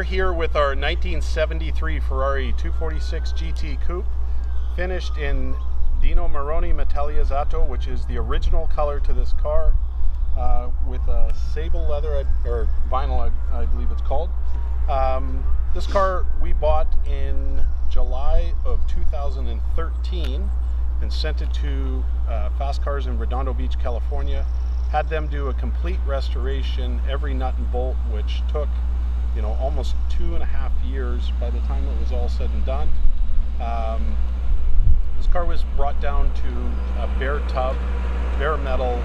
here with our 1973 Ferrari 246 GT Coupe, finished in Dino Metalliazzato, which is the original color to this car, with a sable leather, or vinyl, I believe it's called. This car we bought in July of 2013 and sent it to Fast Cars in Redondo Beach, California. Had them do a complete restoration, every nut and bolt, which took, you know, almost 2.5 years by the time it was all said and done. This car was brought down to a bare tub, bare metal,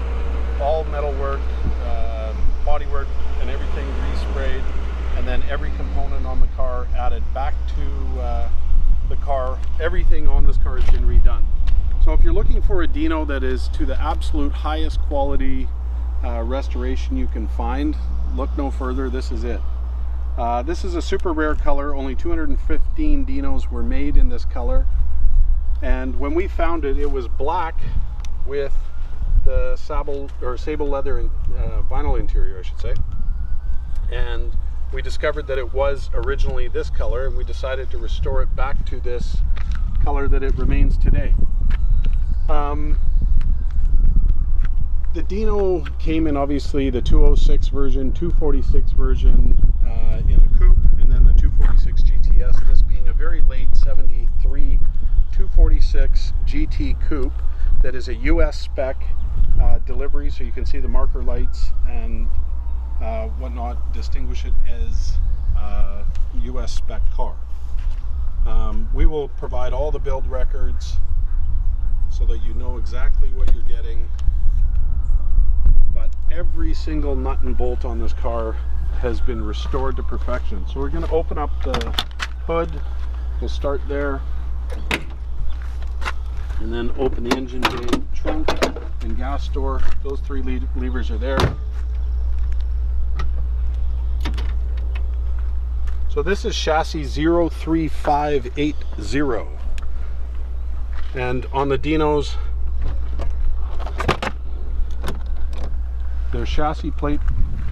all metal work, body work and everything resprayed, and then every component on the car added back to the car. Everything on this car has been redone. So if you're looking for a Dino that is to the absolute highest quality restoration you can find, look no further. This is it. This is a super rare color. Only 215 Dinos were made in this color. And when we found it, it was black with the sable leather and vinyl interior, I should say. And we discovered that it was originally this color, and we decided to restore it back to this color that it remains today. The Dino came in obviously the 206 version, 246 version in a coupe, and then the 246 GTS, this being a very late 73 246 GT coupe that is a US spec delivery, so you can see the marker lights and whatnot distinguish it as a US spec car. We will provide all the build records so that you know exactly what you're getting, but every single nut and bolt on this car has been restored to perfection. So we're going to open up the hood. We'll start there, and then open the engine bay, trunk, and gas door. Those three levers are there. So this is chassis 03580. And on the Dinos, their chassis plate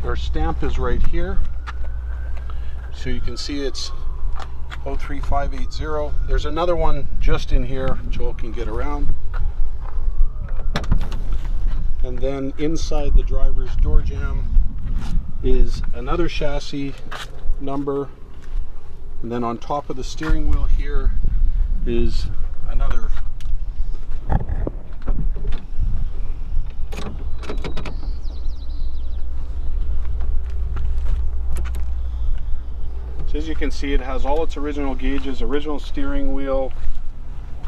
or stamp is right here. So you can see it's 03580. There's another one just in here, Joel can get around. And then inside the driver's door jamb is another chassis number. And then on top of the steering wheel here is another. So as you can see, it has all its original gauges, original steering wheel,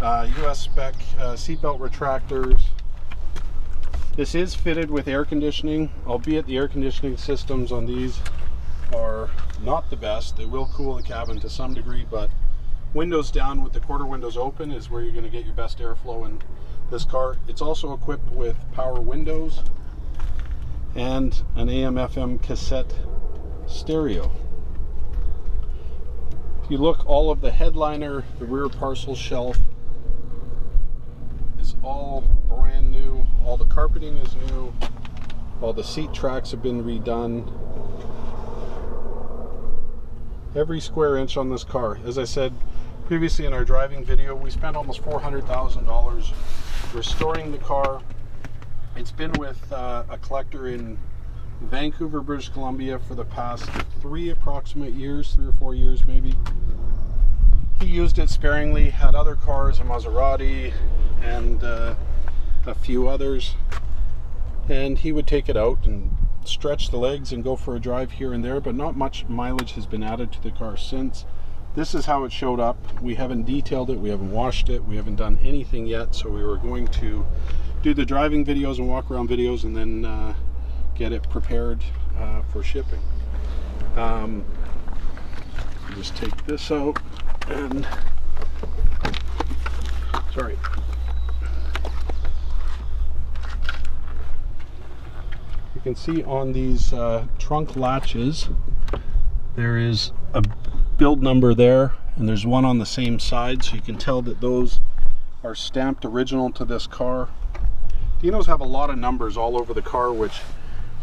US spec seatbelt retractors. This is fitted with air conditioning, albeit the air conditioning systems on these are not the best. They will cool the cabin to some degree, but windows down with the quarter windows open is where you're going to get your best airflow in this car. It's also equipped with power windows and an AM/FM cassette stereo. If you look, all of the headliner, the rear parcel shelf is all brand new. All the carpeting is new. All the seat tracks have been redone. Every square inch on this car. As I said previously in our driving video, we spent almost $400,000 restoring the car. It's been with a collector in Vancouver, British Columbia for the past 3 approximate years, 3 or 4 years maybe. He used it sparingly, had other cars, a Maserati and a few others, and he would take it out and stretch the legs and go for a drive here and there, but not much mileage has been added to the car since. This is how it showed up. We haven't detailed it, we haven't washed it, we haven't done anything yet, so we were going to do the driving videos and walk around videos and then get it prepared for shipping. Just take this out and sorry. You can see on these trunk latches there is a build number there, and there's one on the same side, so you can tell that those are stamped original to this car. Dinos have a lot of numbers all over the car, which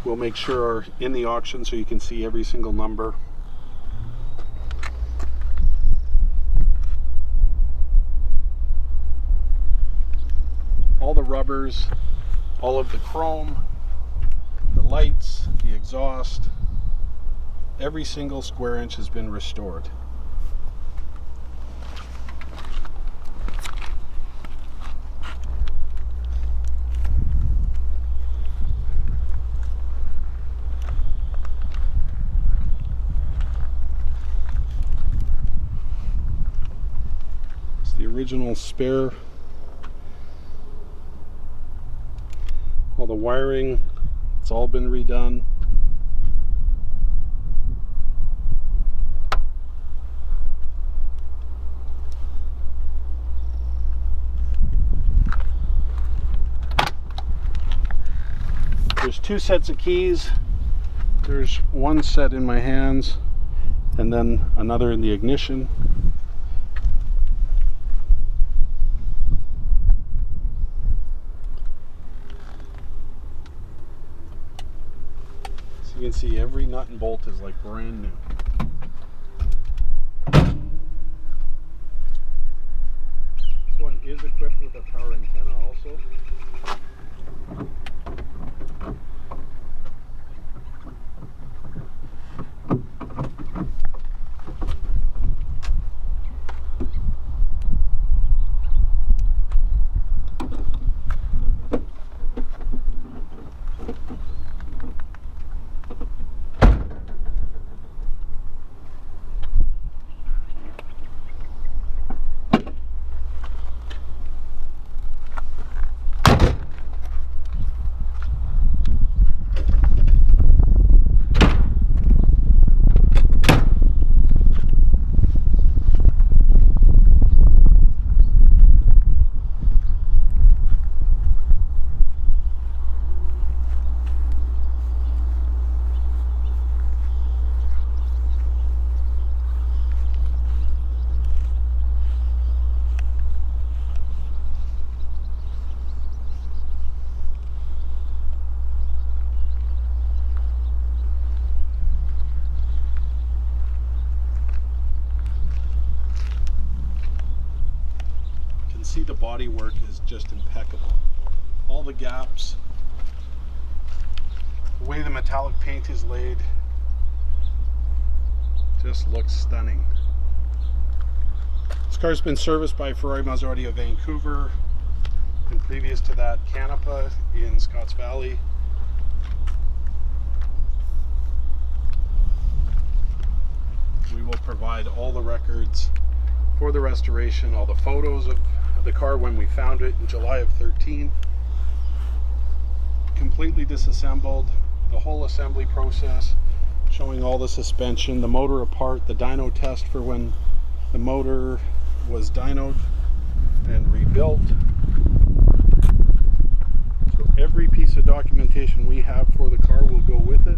we'll make sure are in the auction so you can see every single number. rubbers, all of the chrome, the lights, the exhaust. Every single square inch has been restored. It's the original spare. All the wiring, it's all been redone. There's two sets of keys. There's one set in my hands and then another in the ignition. So you can see every nut and bolt is like brand new. This one is equipped with a power antenna also. See, the body work is just impeccable. All the gaps, the way the metallic paint is laid, just looks stunning. This car's been serviced by Ferrari Maserati of Vancouver, and previous to that Canapa in Scotts Valley. We will provide all the records for the restoration, all the photos of the car when we found it in July of 13. Completely disassembled, the whole assembly process, showing all the suspension, the motor apart, the dyno test for when the motor was dynoed and rebuilt. So every piece of documentation we have for the car will go with it.